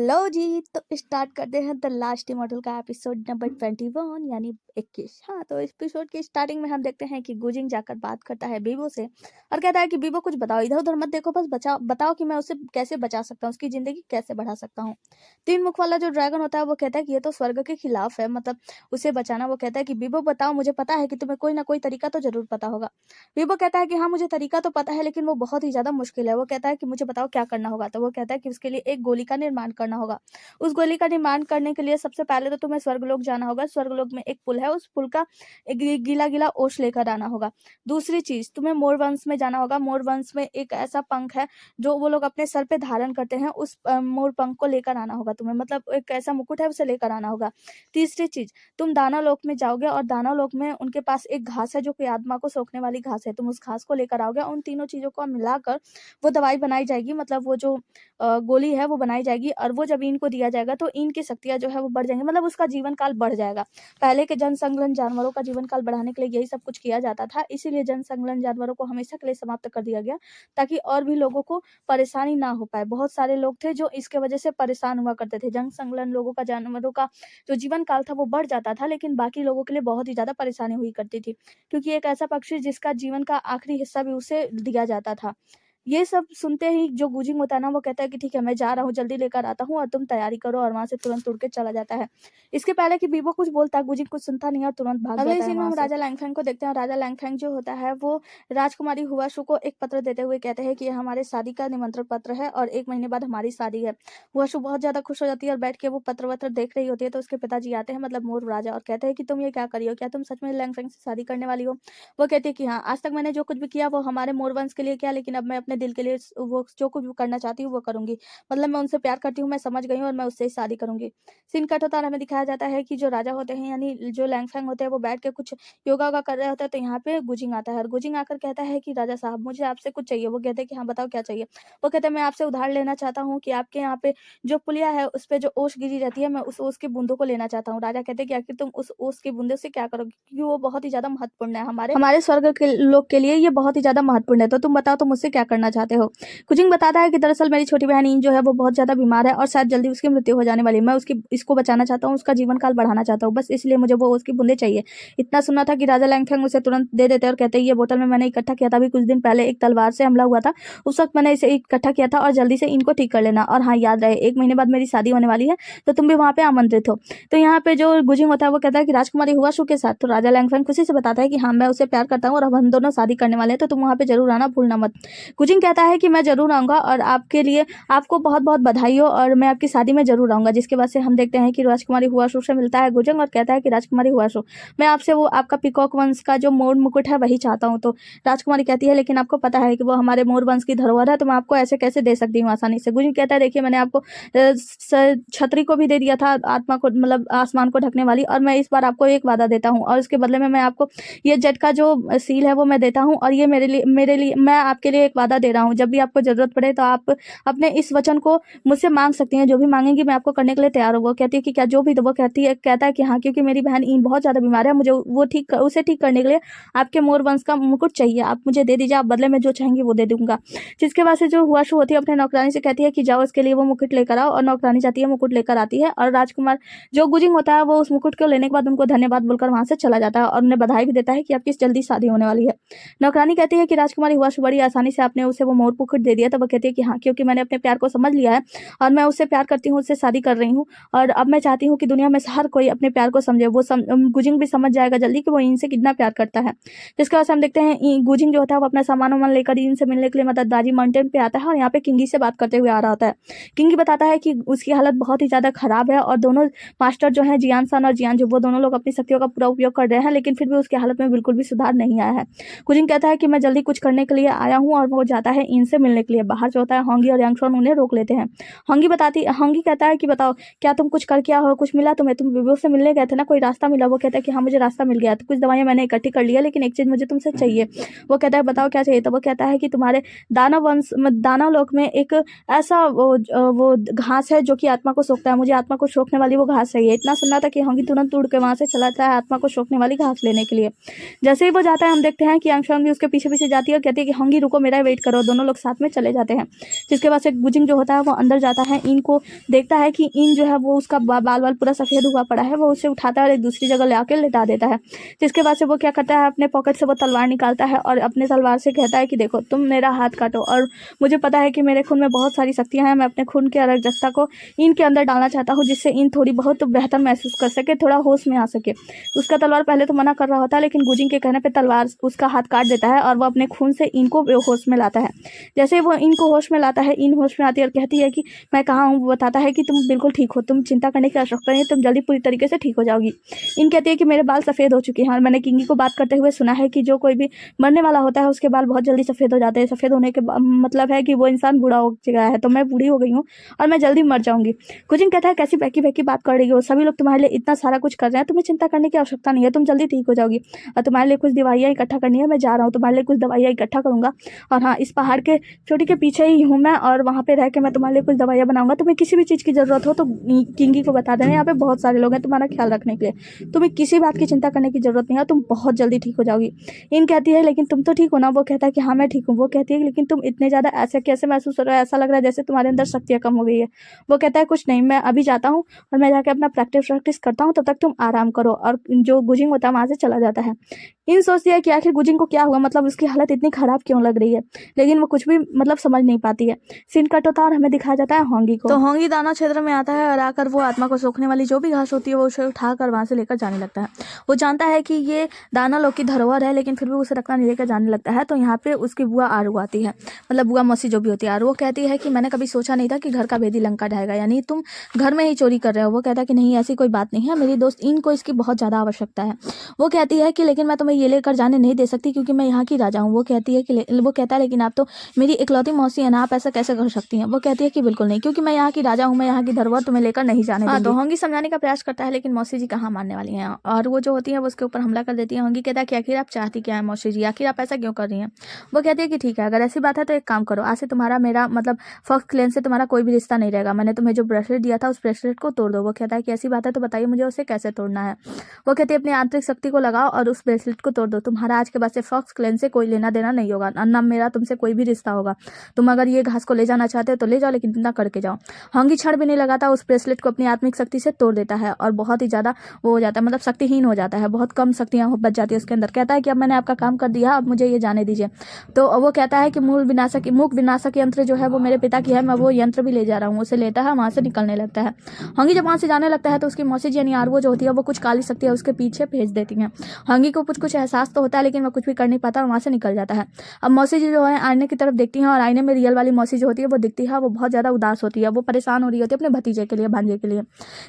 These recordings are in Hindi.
हेलो जी, तो स्टार्ट करते हैं द लास्ट इमॉर्टल का एपिसोड नंबर 21 यानी 21। हाँ, तो इस एपिसोड की स्टार्टिंग में हम देखते हैं कि गुजिंग जाकर बात करता है बीबो से और कहता है कि बीबो कुछ बताओ, इधर उधर मत देखो, बस बताओ कि मैं उसे कैसे बचा सकता हूँ, उसकी ज़िंदगी कैसे बढ़ा सकता हूँ। तीन मुख वाला जो ड्रैगन होता है वो कहता है कि ये तो स्वर्ग के खिलाफ है, मतलब उसे बचाना। वो कहता है कि बीबो बताओ, मुझे पता है कि तुम्हें कोई ना कोई तरीका तो ज़रूर पता होगा। बीबो कहता है कि हाँ, मुझे तरीका तो पता है, लेकिन वो बहुत ही ज़्यादा मुश्किल है। वो कहता है कि मुझे बताओ क्या करना होगा। तो वो कहता है कि उसके लिए एक गोली का निर्माण करना होगा। उस गोली का निर्माण करने के लिए सबसे पहले तो तुम्हें स्वर्गलोक जाना होगा। स्वर्गलोक में एक पुल है, उस पुल का एक गीला-गीला ओस लेकर आना होगा। दूसरी चीज़, तुम्हें मोर वंश में जाना होगा। मोर वंश में एक ऐसा पंख है, जो वो लोग अपने सर पे धारण करते हैं। उस मोर पंख को लेकर आना होगा तुम्हें, मतलब एक ऐसा मुकुट है, उसे लेकर आना होगा। तीसरी चीज़, तुम दानव लोक में जाओगे और दानव लोक में उनके पास एक घास है, जो कि आत्मा को सोखने वाली घास है। तुम उस घास को लेकर आओगे। उन तीनों चीज़ों को मिलाकर वो दवाई बनाई जाएगी, मतलब वो जो गोली है वो बनाई जाएगी और वो जब ईन को दिया जाएगा तो ईन की शक्तियाँ जो है वो बढ़ जाएँगी, मतलब उसका जीवन काल बढ़ जाएगा। पहले के जनसंघलन जानवरों का जीवन काल बढ़ाने के लिए यही सब कुछ किया जाता था, इसीलिए जनसंघलन जानवरों को हमेशा के लिए समाप्त कर दिया गया, ताकि और भी लोगों को परेशानी ना हो पाए। बहुत सारे लोग थे जो इसके वजह से परेशान हुआ करते थे। जनसंघलन लोगों का, जानवरों का जो जीवन काल था वो बढ़ जाता था, लेकिन बाकी लोगों के लिए बहुत ही ज़्यादा परेशानी हुई करती थी, क्योंकि एक ऐसा पक्षी जिसका जीवन का आखिरी हिस्सा भी उसे दिया जाता था। ये सब सुनते ही जो गुजिंग होता है ना, वो कहता है कि ठीक है, मैं जा रहा हूँ, जल्दी लेकर आता हूँ और तुम तैयारी करो, और वहाँ से तुरंत उड़ के चला जाता है। इसके पहले कि बीबो कुछ बोलता है, गुजिंग कुछ सुनता नहीं है और तुरंत भाग अगले जाता है सीन में हम राजा लैंगफेंग को देखते हैं। राजा लैंगफेंग जो होता है वो राजकुमारी हुआशु को एक पत्र देते हुए कहते हैं कि ये हमारे शादी का निमंत्रण पत्र है और 1 महीने बाद हमारी शादी है। हुआशु बहुत ज़्यादा खुश हो जाती है और बैठ के वो पत्र-वत्र देख रही होती है, तो उसके पिताजी आते हैं, मतलब मोर राजा, और कहते हैं कि तुम ये क्या कर रही हो? क्या तुम सच में लैंगफेंग से शादी करने वाली हो? वो कहती है कि हाँ, आज तक मैंने जो कुछ भी किया वो हमारे मोर वंश के लिए किया, लेकिन अब मैं अपने दिल के लिए वो जो कुछ भी करना चाहती हूँ वो करूँगी। मतलब मैं उनसे प्यार करती हूँ, मैं समझ गई हूँ और मैं उससे ही शादी करूँगी। सीन कट होता है और हमें दिखाया जाता है कि जो राजा होते हैं, यानी जो लैंगफैंग होते हैं, वो बैठ के कुछ योगा-वोगा कर रहे होते हैं, तो यहाँ पे गुजिंग आता है और गुजिंग आकर कहता है कि राजा साहब, मुझे आपसे कुछ चाहिए। वो कहते हैं कि हाँ, बताओ क्या चाहिए? वो कहते हैं, मैं आपसे उधार लेना चाहता हूँ कि आपके यहाँ पे जो पुलिया है उस पे जो ओस गिरी रहती है, मैं उस ओस की बूँदों को लेना चाहता हूँ। राजा कहते हैं कि आखिर तुम उस ओस की बूँदों से क्या करोगे? क्योंकि वो बहुत ही ज़्यादा महत्वपूर्ण है, हमारे स्वर्ग के लोग के लिए ये बहुत ही ज़्यादा महत्वपूर्ण है। तो तुम बताओ, तुम मुझसे क्या करना चाहते हो? कुचिंग बताता है कि दरअसल मेरी छोटी बहन इन जो है वो बहुत ज़्यादा बीमार है और शायद जल्दी उसकी मृत्यु हो जाने वाली है। मैं उसकी इसको बचाना चाहता हूँ, उसका जीवन काल बढ़ाना चाहता हूँ, बस इसलिए मुझे वो उसकी बूंदें चाहिए। इतना सुना था कि राजा लैंगफैंग उसे तुरंत दे देते हैं और कहते हैं, ये बोतल में मैंने इकट्ठा किया था, अभी कुछ दिन पहले एक तलवार से हमला हुआ था, उस वक्त मैंने इसे इकट्ठा किया था, और जल्दी से इनको ठीक कर लेना। और हाँ, याद रहे 1 महीने बाद मेरी शादी होने वाली है, तो तुम भी वहाँ पे आमंत्रित हो। तो यहाँ पे जो गुजिंग होता है वो कहता है कि राजकुमारी हुआशु के साथ। तो राजा लैंगफैंग खुशी से बताता है कि हाँ, मैं उसे प्यार करता हूँ और अब हम दोनों शादी करने वाले हैं, तो तुम वहाँ पे जरूर आना, भूलना मत। गुजिंग कहता है कि मैं जरूर आऊंगा और आपके लिए आपको बहुत-बहुत बधाई हो और मैं आपकी शादी में ज़रूर आऊँगा। जिसके बाद से हम देखते हैं कि राजकुमारी हुआशु से मिलता है गुजंग और कहता है कि राजकुमारी हुआशु, मैं आपसे वो आपका पीकॉक वंश का जो मोर मुकुट है वही चाहता हूँ। तो राजकुमारी कहती है, लेकिन आपको पता है कि वो हमारे मोर वंश की धरोहर है, तो मैं आपको ऐसे कैसे दे सकती हूँ आसानी से। गुजंग कहता है, देखिए मैंने आपको छतरी को भी दे दिया था, आत्मा को, मतलब आसमान को ढकने वाली, और मैं इस बार आपको एक वादा देता हूँ और उसके बदले में मैं आपको ये जेट का जो सील है वो मैं देता हूँ, और ये मेरे लिए मैं आपके लिए एक वादा दे रहा हूँ। जब भी आपको ज़रूरत पड़े तो आप अपने इस वचन को मुझसे मांग सकती हैं, जो भी मांगेंगी मैं आपको करने के लिए तैयार हूँ। वो कहती है कि क्या जो भी, तो वो कहता है कि हाँ, क्योंकि मेरी बहन ईन बहुत ज़्यादा बीमार है, मुझे उसे ठीक करने के लिए आपके मोर वंश का मुकुट चाहिए, आप मुझे दे दीजिए, आप बदले में जो चाहेंगे वो दे दूंगा। जिसके बाद से जो हुआशु होती है अपने नौकरानी से कहती है कि जाओ इसके लिए वो मुकुट लेकर आओ, और नौकरानी जाती है, मुकुट लेकर आती है, और राजकुमार जो गुजिंग होता है वो उस मुकुट को लेने के बाद उनको धन्यवाद बोलकर वहां से चला जाता है और उन्हें बधाई भी देता है कि आपकी जल्दी शादी होने वाली है। नौकरानी कहती है कि राजकुमारी हुआशु, बड़ी आसानी से आपने उसे वो मोर मुकुट दे दिया। तो वो कहती है कि हाँ, क्योंकि मैंने अपने प्यार को समझ लिया है और मैं उससे प्यार करती हूँ, उससे शादी कर रही हूँ, और अब मैं चाहती हूँ कि दुनिया में हर कोई अपने प्यार को समझे। वो गुजिंग भी समझ जाएगा जल्दी कि वो इनसे कितना प्यार करता है। जिसके बाद हम देखते हैं गुजिंग जो होता है वो अपना सामान वामान लेकर इनसे मिलने के लिए मदददारी माउंटेन पे आता है और यहाँ पे किंगी से बात करते हुए आ रहा होता है। किंगी बताता है कि उसकी हालत बहुत ही ज्यादा खराब है और दोनों मास्टर जो है, जियान सन और जियान जो, वो दोनों लोग अपनी शक्तियों का पूरा उपयोग कर रहे हैं, लेकिन फिर भी उसकी हालत में बिल्कुल भी सुधार नहीं आया है। गुजिंग कहता है कि मैं जल्दी कुछ करने के लिए आया हूँ, और वो जाता है इनसे मिलने के लिए। बाहर जो होता है होंगी और यांगशॉन उन्हें रोक लेते हैं। होंगी कहता है कि बताओ, क्या तुम कुछ कर किया हो, कुछ मिला तुम्हें, तुम विवो से मिलने गए थे ना, कोई रास्ता मिला? वो कहता है कि हाँ, मुझे रास्ता मिल गया, तो कुछ दवाइयां मैंने इकट्ठी कर लिया, लेकिन एक चीज मुझे तुमसे चाहिए। वो कहता है, बताओ क्या चाहिए? तो वो कहता है कि तुम्हारे दानव लोक में एक ऐसा वो घास है जो कि आत्मा को सोखता है, मुझे आत्मा को सोखने वाली वो घास चाहिए। इतना सुनना था कि होंगी तुरंत उड़ के वहां से चला जाता है आत्मा को सोखने वाली घास लेने के लिए। जैसे ही वो जाता है हम देखते हैं कि यांगशॉन भी उसके पीछे पीछे जाती है और कहती है कि होंगी रुको, मेरा वेट करो। दोनों लोग साथ में चले जाते हैं, जिसके बाद से गुजिंग जो होता है वो अंदर जाता है, इन को देखता है कि इन जो है वो उसका बाल वाल पूरा सफ़ेद हुआ पड़ा है। वो उसे उठाता है और एक दूसरी जगह ले आके लिटा देता है, जिसके बाद से वो क्या करता है, अपने पॉकेट से वो तलवार निकालता है और अपने तलवार से कहता है कि देखो तुम मेरा हाथ काटो, और मुझे पता है कि मेरे खून में बहुत सारी शक्तियाँ हैं। मैं अपने खून की अराजकता को इनके अंदर डालना चाहता हूँ, जिससे इन थोड़ी बहुत बेहतर महसूस कर सके, थोड़ा होश में आ सके। उसका तलवार पहले तो मना कर रहा होता है, लेकिन गुजिंग के कहने पर तलवार उसका हाथ काट देता है और वो अपने खून से इनको होश में लाता है। जैसे वो इनको होश में लाता है, इन होश में आती है और कहती है कि मैं कहाँ हूँ। वो बताता है कि तुम बिल्कुल ठीक हो, तुम चिंता करने की आवश्यकता नहीं है, तुम जल्दी पूरी तरीके से ठीक हो जाओगी। इन कहती है कि मेरे बाल सफ़ेद हो चुके हैं, और मैंने किंगी को बात करते हुए सुना है कि जो कोई भी मरने वाला होता है उसके बाल बहुत जल्दी सफ़ेद हो जाते हैं। सफ़ेद होने के मतलब है कि वो इंसान बूढ़ा हो गया है, तो मैं बूढ़ी हो गई हूँ और मैं जल्दी मर जाऊंगी। गुजिंग कहता है कैसी बहकी बहकी बात कर रही हो, सभी लोग तुम्हारे लिए इतना सारा कुछ कर रहे हैं, तुम्हें चिंता करने की आवश्यकता नहीं है, तुम जल्दी ठीक हो जाओगी। और तुम्हारे लिए कुछ दवाइयाँ इकट्ठा करनी है, मैं जा रहा हूँ, तुम्हारे लिए कुछ दवाइयाँ इकट्ठा करूँगा। और हाँ, इस पहाड़ के चोटी के पीछे ही हूँ मैं, और वहाँ पे रह के मैं तुम्हारे लिए कुछ दवाइयाँ बनाऊंगा। तुम्हें किसी भी चीज़ की ज़रूरत हो तो किंगी को बता देना, यहाँ पे बहुत सारे लोग हैं तुम्हारा ख्याल रखने के लिए, तुम्हें किसी बात की चिंता करने की ज़रूरत नहीं है, तुम बहुत जल्दी ठीक हो जाओगी। इन कहती है लेकिन तुम तो ठीक हो ना। वो कहता है कि हाँ मैं ठीक हूँ। वो कहती है लेकिन तुम इतने ज़्यादा ऐसे कैसे महसूस हो रहा है, ऐसा लग रहा है जैसे तुम्हारे अंदर शक्तियाँ कम हो गई है। वो कहता है कुछ नहीं, मैं अभी जाता हूँ और मैं जाके अपना प्रैक्टिस करता हूँ, तब तक तुम आराम करो। और जो गुजिंग होता है वहाँ से चला जाता है। इन सोचती है कि आखिर गुजिंग को क्या हुआ, मतलब उसकी हालत इतनी खराब क्यों लग रही है, लेकिन वो कुछ भी मतलब समझ नहीं पाती है। सीन कट होता है और हमें दिखाया जाता है होंगी को। तो होंगी दाना क्षेत्र में आता है और आकर वो आत्मा को सोखने वाली जो भी घास होती है वो उसे उठाकर वहाँ से लेकर जाने लगता है। वो जानता है कि ये दाना लोग की धरोहर है, लेकिन फिर भी उसे रखना नहीं लेकर जाने लगता है। तो यहाँ पे उसकी बुआ आरू आती है, मतलब बुआ मौसी जो भी होती है। आरू वो कहती है कि मैंने कभी सोचा नहीं था कि घर का भेदी लंका ढाएगा, यानी तुम घर में ही चोरी कर रहे हो। वो कहता है कि नहीं ऐसी कोई बात नहीं है, मेरी दोस्त इनको इसकी बहुत ज़्यादा आवश्यकता है। वो कहती है कि लेकिन मैं तुम्हें ये लेकर जाने नहीं दे सकती क्योंकि मैं यहाँ की राजा हूँ। वो कहती है कि वो कहता है लेकिन आप तो मेरी इकलौती मौसी है ना, आप ऐसा कैसे कर सकती हैं। वो कहती है कि बिल्कुल नहीं, क्योंकि मैं यहाँ की राजा हूँ, मैं यहाँ की धरोहर तुम्हें लेकर नहीं जाने दूंगी। तो होंगी समझाने का प्रयास करता है, लेकिन मौसी जी कहाँ मानने वाली हैं, और वो जो होती है वो उसके ऊपर हमला कर देती है। होंगी कहता है कि आखिर आप चाहती क्या है मौसी जी, आखिर आप ऐसा क्यों कर रही हैं। वो कहती है कि ठीक है, अगर ऐसी बात है तो एक काम करो, आज से तुम्हारा मेरा मतलब फॉक्स क्लेन से तुम्हारा कोई भी रिश्ता नहीं रहेगा। मैंने तुम्हें जो ब्रेसलेट दिया था उस ब्रेसलेट को तोड़ दो। वो कहता है कि ऐसी बात है तो बताइए मुझे उसे कैसे तोड़ना है। वो कहती है अपनी आंतरिक शक्ति को लगाओ और उस ब्रेसलेट को तोड़ दो। तुम्हारा आज के बाद से फॉक्स क्लेन से कोई लेना देना नहीं होगा, ना मेरा तुमसे कोई भी रिश्ता होगा। तुम अगर ये घास को ले जाना चाहते हो तो ले जाओ, लेकिन इतना करके जाओ। होंगी क्षण भी नहीं लगाता, उस ब्रेसलेट को अपनी आत्मिक शक्ति से तोड़ देता है और बहुत ही ज्यादा वो हो जाता है, मतलब शक्तिहीन हो जाता है, बहुत कम शक्तियां बच जाती है उसके अंदर। कहता है कि अब मैंने आपका काम कर दिया, अब मुझे ये जाने दीजिए। तो वो कहता है कि मूक विनाशक यंत्र जो है वो मेरे पिता की है, मैं वो यंत्र भी ले जा रहा हूँ। उसे लेता है, वहां से निकलने लगता है। होंगी जब वहां से जाने लगता है तो उसकी मौसी जी यानी आरवो जो होती है वो कुछ काली शक्तियां उसके पीछे भेज देती हैं। होंगी को कुछ एहसास तो होता है, लेकिन वो कुछ भी कर नहीं पाता और वहां से निकल जाता है। अब मौसी जी जो है आईने की तरफ देखती हैं और आईने में रियल वाली मौसी जो होती है वो दिखती है। वो बहुत ज्यादा उदास होती है, वो परेशान हो रही होती है अपने भतीजे के लिए, भांजे के लिए।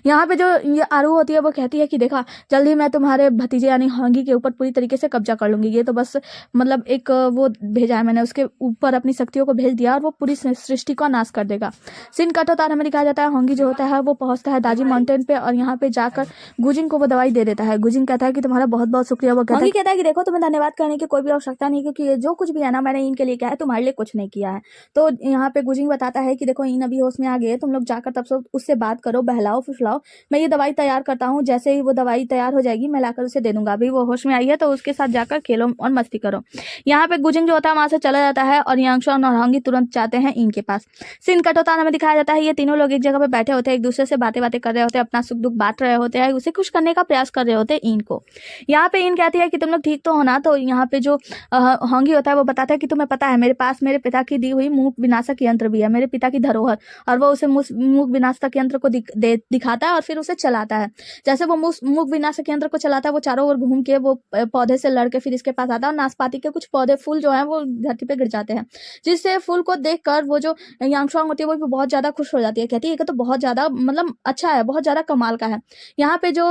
यहाँ पे जो ये आरू होती है वो कहती है कि देखा, जल्दी मैं तुम्हारे भतीजे यानी होंगी के ऊपर पूरी तरीके से कब्जा कर लूंगी। ये तो बस मतलब एक वो भेजा है मैंने, उसके ऊपर अपनी शक्तियों को भेज दिया और वो पूरी सृष्टि का नाश कर देगा। सीन कट होता है, हमें दिखाया जाता है होंगी जो होता है वो पहुंचता है दाजी माउंटेन पे और यहाँ पे जाकर गुजिंग को वो दवाई दे देता है। गुजिंग कहता है कि तुम्हारा बहुत बहुत शुक्रिया। वो कहता है कि देखो तुम्हें धन्यवाद करने की कोई भी आवश्यकता नहीं, क्योंकि ये जो कुछ भी है ना मैंने इनके लिए किया है, तुम्हारे लिए कुछ नहीं किया है। तो यहाँ पे गुजिंग बताता है कि देखो इन अभी होश में आ गए, तुम लोग जाकर तब से उससे बात करो, बहलाओ फुसलाओ, मैं ये दवाई तैयार करता हूँ, जैसे ही वो दवाई तैयार हो जाएगी मैं लाकर उसे दे दूंगा। अभी वो होश में आई है तो उसके साथ जाकर खेलो और मस्ती करो। यहाँ पे गुजिंग जो होता है वहां से चला जाता है और यांगशु और होंगी तुरंत जाते हैं इनके पास। सीन कट होता है, हमें दिखाया जाता है ये तीनों लोग एक जगह पे बैठे होते हैं, एक दूसरे से बातें कर रहे होते हैं, अपना सुख दुख बांट रहे होते हैं, उसे खुश करने का प्रयास कर रहे होते हैं इनको। यहाँ पे इन कहती है कि तुम लोग ठीक तो हो ना। तो यहाँ पे जो होंगी होता है वो बताता है कि तुम्हें पता है मेरे पास मेरे पिता की दी हुई मूक विनाशक यंत्र भी है, मेरे पिता की धरोहर, और वो उसे मूक विनाशक यंत्र को दिखाता है और फिर उसे चलाता है। जैसे वो मूक विनाशक यंत्र को चलाता है वो चारों ओर घूम के वो पौधे से लड़के फिर इसके पास आता है और नाशपाती के कुछ पौधे फूल जो है वो धरती पे गिर जाते हैं, जिससे फूल को देखकर वो जो यांगशुआंग होती है वो भी बहुत ज्यादा खुश हो जाती है। कहती है कि तो बहुत ज्यादा मतलब अच्छा है, बहुत ज्यादा कमाल का है। यहाँ पे जो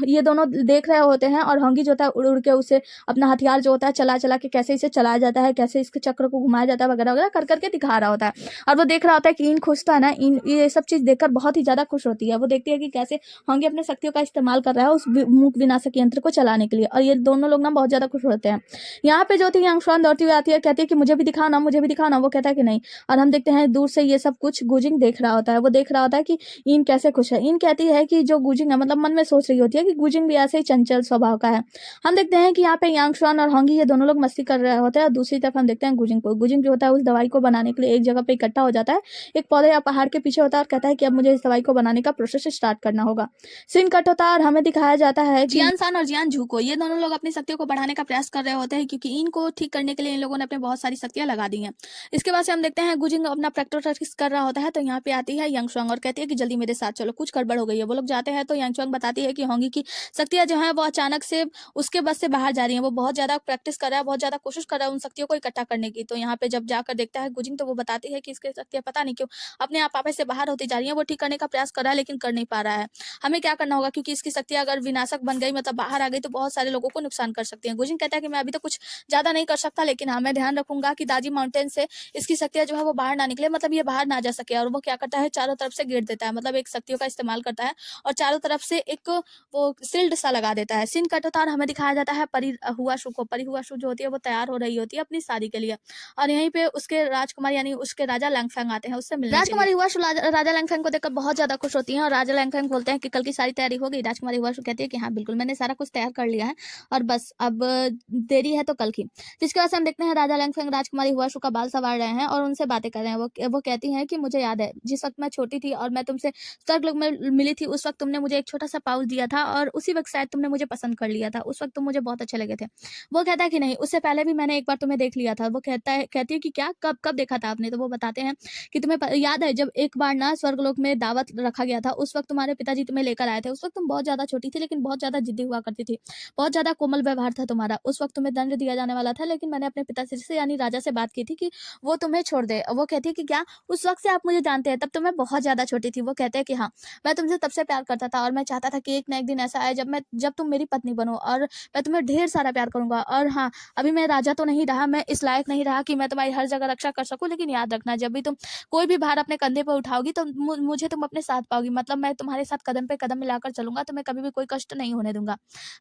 ये दोनों देख रहे होते हैं और होंगी जो होता है उड़ उड़ के उसे अपना हथियार जो होता है चला चला के कैसे इसे चलाया जाता है, कैसे इसके चक्र को घुमाया जाता है वगैरह वगैरह कर करके दिखा रहा होता है। और वो देख रहा होता है कि इन खुश था ना, इन ये सब चीज देखकर बहुत ही ज्यादा खुश होती है। वो देखती है कि कैसे होंगी अपने शक्तियों का इस्तेमाल कर रहा है उस मूक विनाशक यंत्र को चलाने के लिए, और ये दोनों लोग ना बहुत ज्यादा खुश होते हैं। यहाँ पे जो थी यांगशुआन दौड़ती हुई आती है, कहती है कि मुझे भी दिखाओ ना, मुझे भी दिखाओ ना। वो कहता है कि नहीं, और हम देखते हैं दूर से ये सब कुछ गुजिंग देख रहा होता है। वो देख रहा होता है कि इन कैसे खुश है। इन कहती है कि जो गुजिंग है मतलब मन में सोच रही होती है कि गुजिंग भी ऐसे ही चंचल स्वभाव का है। हम देखते हैं कि यहाँ पे यांगशुआन और होंगी ये दोनों लोग मस्ती कर रहे होते हैं और दूसरी तरफ हम देखते हैं गुजिंग गुजिंग को। गुजिंग जो होता है उस दवाई को बनाने के लिए एक जगह पे इकट्ठा हो जाता है, एक पौधे या पहाड़ के पीछे होता है और कहता है कि अब मुझे इस दवाई को बनाने का प्रोसेस स्टार्ट करना होगा। सीन कट होता है और हमें दिखाया जाता है जियान सान और जियान झू को। ये दोनों लोग अपनी शक्तियों को बढ़ाने का प्रयास कर रहे होते हैं क्योंकि इनको ठीक करने के लिए इन लोगों ने अपने बहुत सारी शक्तियां लगा दी हैं। इसके बाद से हम देखते हैं गुजिंग अपना प्रैक्टिस कर रहा होता है, तो यहाँ पे आती है यांगशुआंग और कहती है कि जल्दी मेरे साथ चलो, कुछ गड़बड़ हो गई है। वो लोग जाते हैं तो यांगशुआंग बताती है कि होंगी की शक्तियां जो है वो अचानक से उसके बस से बाहर जा रही है। वो बहुत ज्यादा प्रैक्टिस कर रहा है, बहुत ज्यादा कोशिश कर रहा है उन शक्तियों को इकट्ठा करने की। तो यहाँ पे जब जाकर देखता है गुजिंग तो वो बताती है कि इसकी शक्तियां पता नहीं क्यों अपने आप आपे से बाहर होती जा रही है। वो ठीक करने का प्रयास कर रहा है लेकिन कर नहीं पा रहा है। हमें क्या करना होगा क्योंकि इसकी शक्तियां अगर विनाशक बन गई, मतलब बाहर आ गई, तो बहुत सारे लोगों को नुकसान कर सकती हैं। गुजिंग कहता है कि मैं अभी तो कुछ ज्यादा नहीं कर सकता, लेकिन हाँ मैं ध्यान रखूंगा कि दाजी माउंटेन से इसकी शक्तियां जो है वो बाहर ना निकले, मतलब ये बाहर ना जा सके। और वो क्या करता है, चारों तरफ से घेर देता है, मतलब एक शक्तियों का इस्तेमाल करता है और चारों तरफ से एक वो सील्ड सा लगा देता है। सीन कट होता है और हमें दिखाया जाता है परी हुआशु को। परी हुआशु जो होती है वो तैयार हो रही होती है अपनी शादी के लिए, और यहीं पे उसके राजकुमार यानी उसके राजा लैंगफैंग आते हैं उससे मिलने। राजकुमारी हुआशु राजा लैंगफैंग को देखकर बहुत ज्यादा खुश होती है और राजा लैंगफैंग बोलते हैं कि कल की सारी तैयारी हो गई। राजकुमारी हुआशु कहती है कि हाँ बिल्कुल, मैंने सारा कुछ तैयार कर लिया है और बस अब देरी है तो कल की। जिसकी वजह से हम देखते हैं राजा लैंगफैंग राजकुमारी हुआशु का बाल संवार रहे हैं और उनसे बातें कर रहे हैं। वो कहती हैं कि मुझे याद है जिस वक्त मैं छोटी थी और मैं तुमसे स्वर्गलोक में मिली थी, उस वक्त तुमने मुझे एक छोटा सा पाउच दिया था और उसी वक्त शायद तुमने मुझे पसंद कर लिया था। उस वक्त तुम मुझे बहुत अच्छे लगे थे। वो कहता है कि नहीं, उससे पहले भी मैंने एक बार तुम्हें देख लिया था। वो कहती है कि क्या, कब कब देखा था आपने? तो वो बताते हैं कि तुम्हें याद है जब एक बार ना स्वर्गलोक में दावत रखा गया था, उस वक्त तुम्हारे पिताजी तुम्हें लेकर आए थे। उस वक्त तुम बहुत ज्यादा छोटी थी लेकिन बहुत ज्यादा जिद्दी हुआ करती थी, बहुत ज्यादा कोमल व्यवहार था तुम्हारा। उस वक्त तुम्हें दंड दिया जाने वाला था, लेकिन मैंने अपने पिताजी से यानी राजा से बात की थी कि वो तुम्हें छोड़ दे। वो कहती है कि क्या उस वक्त से आप मुझे जानते हैं? तब तो मैं बहुत ज्यादा छोटी थी। वो कहते हैं कि हाँ, मैं तुमसे तब से प्यार करता था और मैं चाहता था कि एक ना एक दिन ऐसा आए जब तुम मेरी पत्नी बनो और मैं तुम्हें ढेर सारा प्यार करूंगा। और हाँ, अभी मैं राजा तो नहीं रहा, मैं इस लायक नहीं रहा कि मैं तुम्हारी हर जगह रक्षा कर सकूं, लेकिन याद रखना जब भी तुम कोई भी भार अपने कंधे पर उठाओगी तो मुझे तुम अपने साथ पाओगी, मतलब मैं तुम्हारे साथ कदम पे कदम मिलाकर चलूंगा, तुम्हें कभी भी कोई कष्ट नहीं होने दूंगा।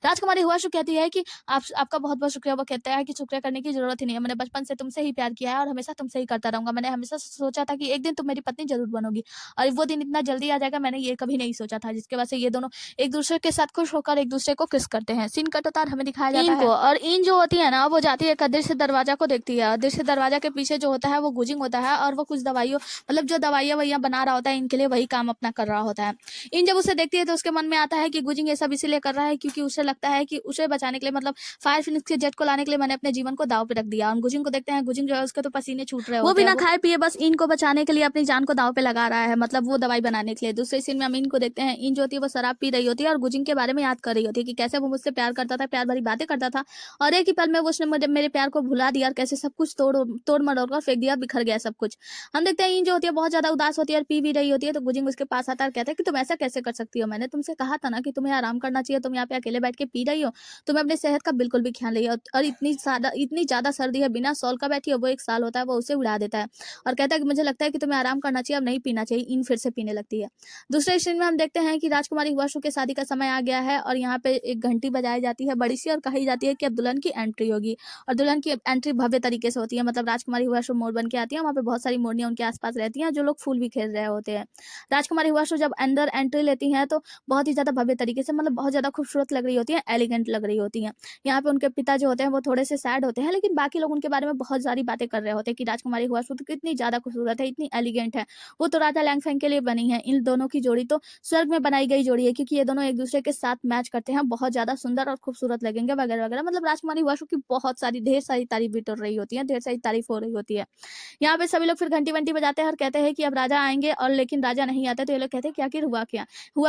राजकुमारी हुआशु कहती है कि आपका बहुत बहुत शुक्रिया। वो कहता है कि शुक्रिया करने की जरूरत ही नहीं है, मैंने बचपन से तुमसे ही प्यार किया है और हमेशा तुमसे ही करता रहूंगा। मैंने हमेशा सोचा था कि एक दिन तुम मेरी पत्नी जरूर बनोगी और वो दिन इतना जल्दी आ जाएगा, मैंने ये कभी नहीं सोचा था। जिसके वजह से ये दोनों एक दूसरे के साथ खुश होकर एक दूसरे को किस करते हैं। सीन कट होता है, हमें दिखाया जाता है और इन जो होती है ना, वो जाती है अदृश्य दरवाजा को देखती है। अदृश्य दरवाजा के पीछे जो होता है वो गुजिंग होता है और वो कुछ दवाइयों, मतलब जो दवाइयां वैया बना रहा होता है इनके लिए, वही काम अपना कर रहा होता है। इन जब उसे देखती है तो उसके मन में आता है कि गुजिंग ये सब इसीलिए कर रहा है क्योंकि उसे लगता है कि उसे बचाने के लिए, मतलब फायर फिनिक्स के जेट को लाने के लिए मैंने अपने जीवन को दाव पे रख दिया। और गुजिंग को देखते हैं, गुजिंग जो है उसके तो पसीने छूट रहे होते हैं, वो बिना खाए पिए बस इनको बचाने के लिए अपनी जान को दाव पे लगा रहा है, मतलब वो दवाई बनाने के लिए। दूसरे सीन में हम इनको देखते हैं, इन जो होती है वो शराब पी रही होती है और गुजिंग के बारे में याद कर रही होती है कि कैसे वो मुझसे प्यार करता था, प्यार भरी बातें करता था और एक ही पल में वो उसने मुझे मेरे प्यार को भुला दिया और कैसे सब कुछ तोड़ मरोड़ कर फेंक दिया, बिखर गया सब कुछ। हम देखते हैं इन जो होती है बहुत ज्यादा उदास होती है और पी भी रही होती है, तो गुजिंग उसके पास आता है और कहता है कि तुम ऐसा कैसे कर सकती हो? मैंने तुमसे कहा था ना कि तुम्हें आराम करना चाहिए, तुम यहाँ पे अकेले बैठ के पी रही हो, तुम्हें अपनी सेहत का बिल्कुल भी ख्याल नहीं है। और इतनी ज्यादा सर्दी है, बिना सॉल का बैठी है, वो एक साल होता है वो उसे उड़ा देता है और कहता है कि मुझे लगता है कि तुम्हें आराम करना चाहिए, अब नहीं पीना चाहिए। इन फिर से पीने लगती है। दूसरे सीन में हम देखते हैं कि राजकुमारी हुआशु के शादी का समय आ गया है और यहाँ पे एक घंटी बजाई जाती है बड़ी सी और कही जाती है कि अब दुल्हन की एंट्री होगी। और दुल्हन की एंट्री भव्य तरीके से होती है, मतलब राजकुमारी हुआशु मोर बन के आती है, वहाँ पे बहुत सारी मोरनियां उनके आसपास रहती हैं जो लोग फूल भी खेल रहे होते हैं। राजकुमारी हुआशु जब अंदर एंट्री लेती हैं तो बहुत ही ज्यादा भव्य तरीके से, मतलब बहुत ज्यादा खूबसूरत लग रही होती है, एलिगेंट लग रही होती है। यहाँ पे उनके पिता जो होते हैं वो थोड़े से सैड होते हैं, लेकिन बाकी लोग उनके बारे में बहुत सारी बातें कर रहे होते हैं कि राजकुमारी हुआशु तो कितनी ज्यादा खूबसूरत है, इतनी एलिगेंट है, वो तो राजा लैंगफेंग के लिए बनी है। इन दोनों की जोड़ी तो स्वर्ग में बनाई गई जोड़ी है क्योंकि ये दोनों एक दूसरे के साथ मैच करते हैं, बहुत ज्यादा सुंदर और खूबसूरत लगेंगे वगैरह वगैरह। मतलब राजकुमारी हुआशु की बहुत सारी ढेर सारी तारीफ भी हो रही होती है, ढेर सारी तारीफ हो रही होती है। यहाँ पे सभी लोग फिर घंटी वंटी बजाते हैं और कहते हैं कि अब राजा आएंगे, और लेकिन राजा नहीं आते। तो ये लोग कहते हैं कि आखिर हुआ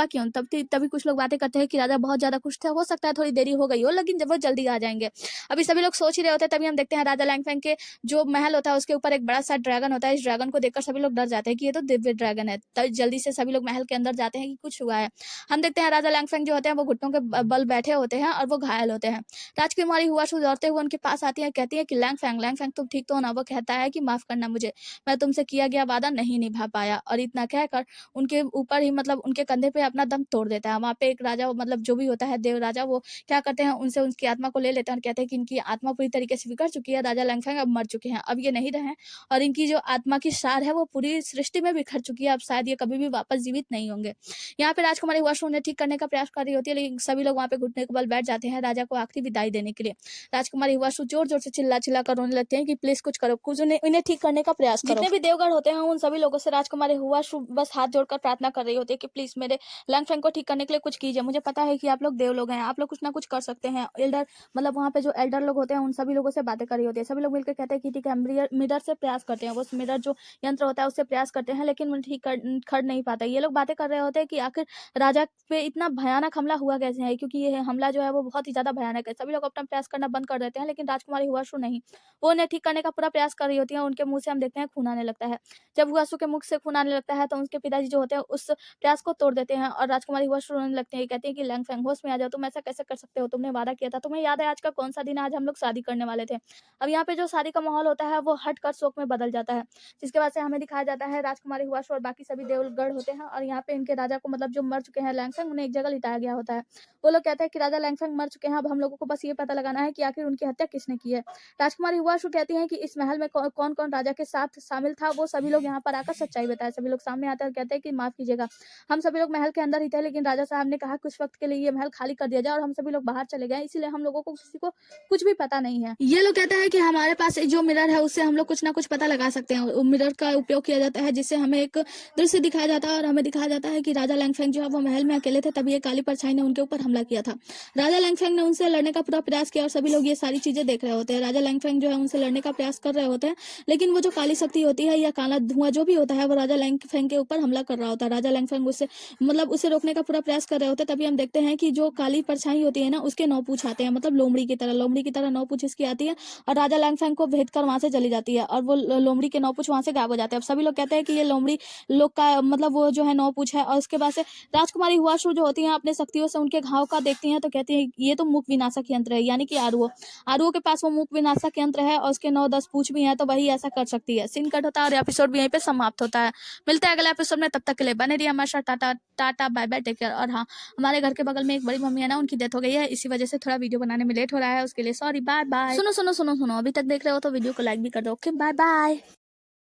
क्यों? तभी कुछ लोग बातें करते हैं कि राजा बहुत ज्यादा खुश थे, हो सकता है थोड़ी देरी हो गई हो, लेकिन जब वो जल्दी आ जाएंगे। अभी सभी लोग सोच ही रहे होते हैं, तभी हम देखते हैं राजा लैंगफेंग के जो महल होता है उसके ऊपर एक बड़ा सा ड्रैगन होता है। इस ड्रैगन को देखकर सभी लोग डर जाते हैं कि ये तो दिव्य ड्रैगन है। तो जल्दी से सभी लोग महल के अंदर जाते हैं कि कुछ हुआ है। हम देखते हैं राजा लैंगफेंग जो होते हैं वो घुटनों के बल बैठे होते हैं और वो घायल होते हैं। राजकुमारी हुआशु दौड़ते हुए उनके पास आती है, कहती है कि लैंगफेंग तुम ठीक तो हो ना? वो कहता है कि माफ करना मुझे, मैं तुमसे किया गया वादा नहीं निभा पाया। और इतना कहकर उनके ऊपर ही, मतलब उनके कंधे पे अपना दम तोड़ देता है। वहाँ पे एक राजा, मतलब जो भी होता है देव राजा, वो क्या करते हैं उनसे उनकी आत्मा को ले लेते हैं और कहते हैं कि इनकी आत्मा पूरी तरीके से बिगड़ चुकी है, राजा लैंगफेंग अब मर चुके हैं, अब ये नहीं रहे और इनकी जो आत्मा की सार है वो पूरी सृष्टि में बिखर चुकी है, अब शायद ये कभी भी वापस जीवित नहीं होंगे। यहाँ पे राजकुमारी हुआशु उन्हें ठीक करने का प्रयास कर रही होती है, लेकिन सभी लोग वहाँ पे घुटने के बल बैठ जाते हैं राजा को आखिरी विदाई देने के लिए। राजकुमारी हुआशु जोर जोर से चिल्ला चिल्ला कर रोने लगती है कहते हैं कि प्लीज कुछ करो, कुछ इन्हें ठीक करने का प्रयास करो। जितने भी देवगढ़ होते हैं उन सभी लोगों से राजकुमारी हुआशु बस हाथ जोड़कर प्रार्थना कर रही होती है कि प्लीज मेरे लैंगफेंग को ठीक करने के लिए कुछ कीजिए। मुझे पता है कि आप लोग देव लोग हैं, आप लोग कुछ ना कुछ कर सकते हैं। एल्डर मतलब वहाँ पे जो एल्डर लोग होते हैं उन सभी लोगों से बातें करी होती है। सभी लोग मिलकर कहते हैं कि ठीक है, हम मिरर से प्रयास करते हैं, वो मिरर जो यंत्र होता है उससे प्रयास करते हैं, लेकिन वो ठीक कर नहीं पाता। ये लोग बातें कर रहे होते हैं कि आखिर राजा पे इतना भयानक हमला हुआ कैसे है, क्योंकि ये हमला जो है वो बहुत ही ज्यादा भयानक है। सभी लोग अपना प्रयास करना बंद कर देते हैं, लेकिन राजकुमारी हुआशु नहीं, वो उन्हें ठीक करने का पूरा प्रयास कर रही होती है। उनके मुंह से हम देखते हैं खून आने लगता है। जब हुआशु के मुख से खून आने लगता है तो उनके पिताजी जो होते हैं उस प्रयास को तोड़ देते हैं और राजकुमारी हुआशु रोने लगते हैं। कहती है कि लैंगफेंग होश में आ जाओ, तुम ऐसा कैसे कर सकते हो, तुमने वादा किया था, तुम्हें याद है आज का कौन सा दिन है, आज हम लोग शादी करने वाले थे। अब यहाँ पे जो शादी का माहौल होता है वो हट कर शोक में बदल जाता है, जिसके बाद से हमें दिखाया जाता है राजकुमारी हुआशु और बाकी सभी देवगढ़ होते हैं और यहाँ पे इनके राजा को मतलब जो मर चुके हैं लैंगफेंग, उन्हें एक जगह लिटाया गया होता है। वो लोग कहते हैं कि राजा लैंगफेंग मर चुके हैं, अब हम लोगों को बस ये पता लगाना है कि आखिर उनकी हत्या किसने की है। राजकुमारी हुआशु कहती हैं कि इस महल में कौन कौन राजा के साथ शामिल था, वो सभी लोग यहाँ पर आकर सच्चाई बताए। सभी लोग सामने आते हैं और कहते हैं कि माफ कीजिएगा, हम सभी लोग महल के अंदर ही थे, लेकिन राजा साहब ने कहा कुछ वक्त के लिए ये महल खाली कर दिया जाए और हम सभी लोग बाहर चले गए, इसीलिए हम लोगों को किसी को कुछ भी पता नहीं है। ये लोग कहते हैं कि हमारे पास जो मिरर है उससे हम लोग कुछ ना कुछ पता लगा सकते हैं। मिरर का उपयोग किया जाता है जिससे हमें एक दृश्य दिखाया जाता है और हमें दिखाया जाता है कि राजा लैंगफेंग जो है वो महल में अकेले थे, तभी ये काली परछाई ने उनके ऊपर हमला किया था। राजा लैंगफेंग ने उनसे लड़ने का पूरा प्रयास किया और सभी लोग ये सारी चीजें देख रहे होते हैं। राजा लैंगफेंग जो है उनसे लड़ने का प्रयास कर रहे होते हैं, लेकिन वो जो काली शक्ति होती है या काला धुआं जो भी होता है वो राजा लैंगफेंग के ऊपर हमला कर रहा होता है। राजा लैंगफेंग उससे मतलब उसे रोकने का पूरा प्रयास कर रहे होते हैं। तभी हम देखते हैं कि जो काली परछाई होती है ना उसके 9 पूंछ आते हैं, मतलब लोमड़ी की तरह 9 पूंछ इसकी आती है और राजा लैंगफेंग को भेद कर वहां से चली जाती है और वो लोमड़ी के 9 पूंछ वहां से गायब हो जाते हैं। अब सभी लोग कहते हैं कि ये लोमड़ी लोग का मतलब वो जो है 9 पूंछ है। और उसके बाद से राजकुमारी हुआशु जो होती है अपने शक्तियों से उनके घाव का देखती हैं तो कहती है ये तो मुख विनाशक यंत्र है, यानी कि आरुओ के पास वो मुख विनाशक यंत्र है और उसके 9-10 पूंछ भी हैं, तो वही ऐसा कर सकती है। सीन कट होता है और एपिसोड भी यहीं पे समाप्त होता है। मिलते हैं अगले एपिसोड में, तब तक के लिए बने रहिए हमारे साथ। Tata tata bye bye, take care. और हाँ, हमारे घर के बगल में एक बड़ी मम्मी है ना, उनकी डेथ हो गई है, इसी वजह से थोड़ा वीडियो बनाने में लेट हो रहा है, उसके लिए सॉरी। Bye bye. सुनो सुनो सुनो सुनो, अभी तक देख रहे हो तो वीडियो को लाइक भी कर दो। Okay bye bye.